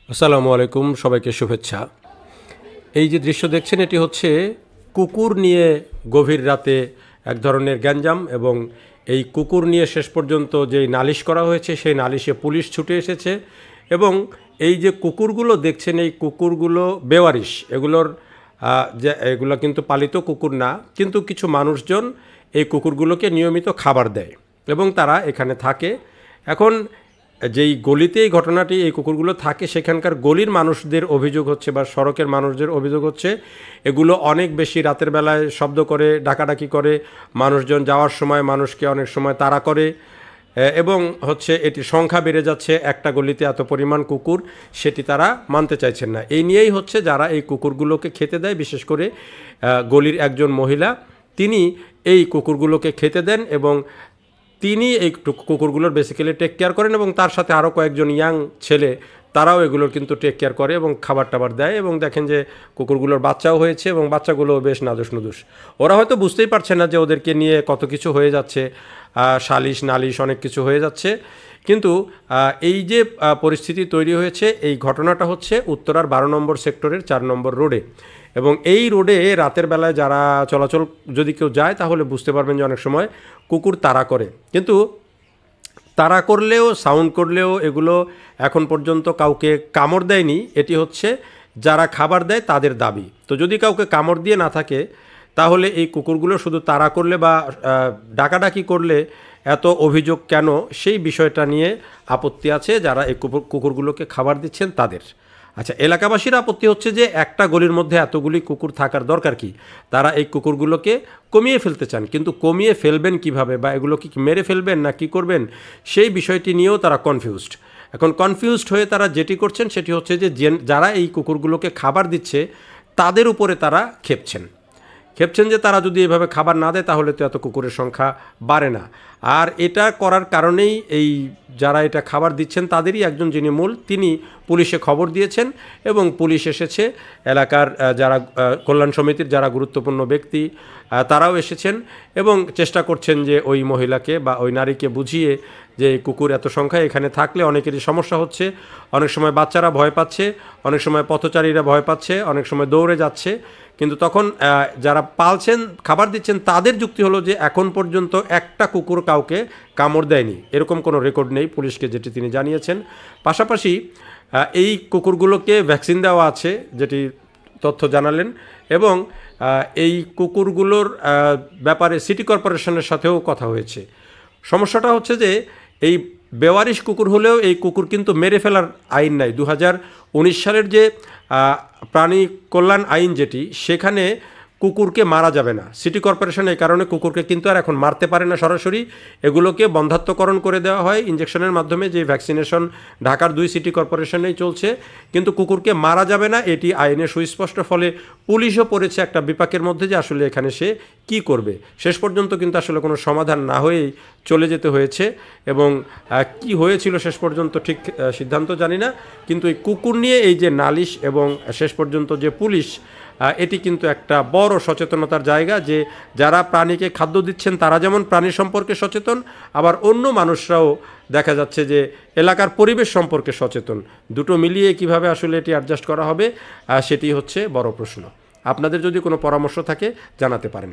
আসসালামু আলাইকুম, সবাইকে শুভেচ্ছা। এই যে দৃশ্য দেখছেন এটি হচ্ছে কুকুর নিয়ে গভীর রাতে এক ধরনের গ্যাঞ্জাম, এবং এই কুকুর নিয়ে শেষ পর্যন্ত যেই নালিশ করা হয়েছে সেই নালিশে পুলিশ ছুটে এসেছে। এবং এই যে কুকুরগুলো দেখছেন এই কুকুরগুলো বেওয়ারিশ, এগুলো কিন্তু পালিত কুকুর না, কিন্তু কিছু মানুষজন এই কুকুরগুলোকে নিয়মিত খাবার দেয় এবং তারা এখানে থাকে। এখন যেই গলিতে এই ঘটনাটি এই কুকুরগুলো থাকে সেখানকার গলির মানুষদের অভিযোগ হচ্ছে বা সড়কের মানুষদের অভিযোগ হচ্ছে এগুলো অনেক বেশি রাতের বেলায় শব্দ করে, ডাকাডাকি করে, মানুষজন যাওয়ার সময় মানুষকে অনেক সময় তাড়া করে, এবং হচ্ছে এটির সংখ্যা বেড়ে যাচ্ছে। একটা গলিতে এত পরিমাণ কুকুর, সেটি তারা মানতে চাইছেন না। এই নিয়েই হচ্ছে যারা এই কুকুরগুলোকে খেতে দেয়, বিশেষ করে গলির একজন মহিলা, তিনি এই কুকুরগুলোকে খেতে দেন এবং তিনি এই কুকুরগুলোর বেসিক্যালি টেক কেয়ার করেন, এবং তার সাথে আরও কয়েকজন ইয়াং ছেলে তারাও এগুলোর কিন্তু টেক কেয়ার করে এবং খাবার টাবার দেয়। এবং দেখেন যে কুকুরগুলোর বাচ্চাও হয়েছে এবং বাচ্চাগুলোও বেশ নাদুস নুদুস। ওরা হয়তো বুঝতেই পারছে না যে ওদেরকে নিয়ে কত কিছু হয়ে যাচ্ছে, সালিশ নালিশ অনেক কিছু হয়ে যাচ্ছে। কিন্তু এই যে পরিস্থিতি তৈরি হয়েছে, এই ঘটনাটা হচ্ছে উত্তরার 12 নম্বর সেক্টরের 4 নম্বর রোডে। এবং এই রোডে রাতের বেলায় যারা চলাচল যদি কেউ যায় তাহলে বুঝতে পারবেন যে অনেক সময় কুকুর তাড়া করে, কিন্তু তাড়া করলেও সাউন্ড করলেও এগুলো এখন পর্যন্ত কাউকে কামড় দেয়নি। এটি হচ্ছে যারা খাবার দেয় তাদের দাবি। তো যদি কাউকে কামড় দিয়ে না থাকে তাহলে এই কুকুরগুলো শুধু তাড়া করলে বা ডাকাডাকি করলে এত অভিযোগ কেন, সেই বিষয়টা নিয়ে আপত্তি আছে যারা এই কুকুরগুলোকে খাবার দিচ্ছেন তাদের। আচ্ছা, এলাকাবাসীর আপত্তি হচ্ছে যে একটা গলির মধ্যে এতগুলি কুকুর থাকার দরকার কি? তারা এই কুকুরগুলোকে কমিয়ে ফেলতে চান, কিন্তু কমিয়ে ফেলবেন কিভাবে, বা এগুলো কি মেরে ফেলবেন না কি করবেন, সেই বিষয়টি নিয়েও তারা কনফিউজড। এখন কনফিউজড হয়ে তারা যেটি করছেন সেটি হচ্ছে যে যারা এই কুকুরগুলোকে খাবার দিচ্ছে তাদের উপরে তারা খেপছেন যে তারা যদি এভাবে খাবার না দেয় তাহলে তো এত কুকুরের সংখ্যা বাড়ে না। আর এটা করার কারণেই এই যারা এটা খাবার দিচ্ছেন তাদেরই একজন যিনি মূল, তিনি পুলিশে খবর দিয়েছেন এবং পুলিশ এসেছে। এলাকার যারা কল্যাণ সমিতির যারা গুরুত্বপূর্ণ ব্যক্তি তারাও এসেছেন এবং চেষ্টা করছেন যে ওই মহিলাকে বা ওই নারীকে বুঝিয়ে যে কুকুর এত সংখ্যায় এখানে থাকলে অনেকেরই সমস্যা হচ্ছে। অনেক সময় বাচ্চারা ভয় পাচ্ছে, অনেক সময় পথচারীরা ভয় পাচ্ছে, অনেক সময় দৌড়ে যাচ্ছে। কিন্তু তখন যারা পালছেন, খাবার দিচ্ছেন, তাদের যুক্তি হলো যে এখন পর্যন্ত একটা কুকুর কাউকে কামড় দেয়নি, এরকম কোনো রেকর্ড নেই পুলিশকে, যেটি তিনি জানিয়েছেন। পাশাপাশি এই কুকুরগুলোকে ভ্যাকসিন দেওয়া আছে, যেটি তথ্য জানালেন। এবং এই কুকুরগুলোর ব্যাপারে সিটি কর্পোরেশনের সাথেও কথা হয়েছে। সমস্যাটা হচ্ছে যে এই বেওয়ারিশ কুকুর হলেও এই কুকুর কিন্তু মেরে ফেলার আইন নাই। 2019 সালের যে প্রাণী কল্যাণ আইন যেটি, সেখানে কুকুরকে মারা যাবে না। সিটি কর্পোরেশন এই কারণে কুকুরকে কিন্তু আর এখন মারতে পারে না সরাসরি, এগুলোকে বন্ধ্যাত্বকরণ করে দেওয়া হয় ইঞ্জেকশনের মাধ্যমে, যে ভ্যাকসিনেশন ঢাকার 2 সিটি কর্পোরেশনেই চলছে। কিন্তু কুকুরকে মারা যাবে না, এটি আইনে সুস্পষ্ট। ফলে পুলিশও পড়েছে একটা বিপাকের মধ্যে যে আসলে এখানে সে কি করবে। শেষ পর্যন্ত কিন্তু আসলে কোনো সমাধান না হয়েই চলে যেতে হয়েছে। এবং কি হয়েছিল শেষ পর্যন্ত ঠিক সিদ্ধান্ত জানি না, কিন্তু এই কুকুর নিয়ে এই যে নালিশ এবং শেষ পর্যন্ত যে পুলিশ, এটি কিন্তু একটা বড় সচেতনতার জায়গা। যে যারা প্রাণীকে খাদ্য দিচ্ছেন তারা যেমন প্রাণী সম্পর্কে সচেতন, আবার অন্য মানুষরাও দেখা যাচ্ছে যে এলাকার পরিবেশ সম্পর্কে সচেতন। দুটো মিলিয়ে কিভাবে আসলে এটি অ্যাডজাস্ট করা হবে, সেটি হচ্ছে বড় প্রশ্ন। আপনাদের যদি কোনো পরামর্শ থাকে জানাতে পারেন।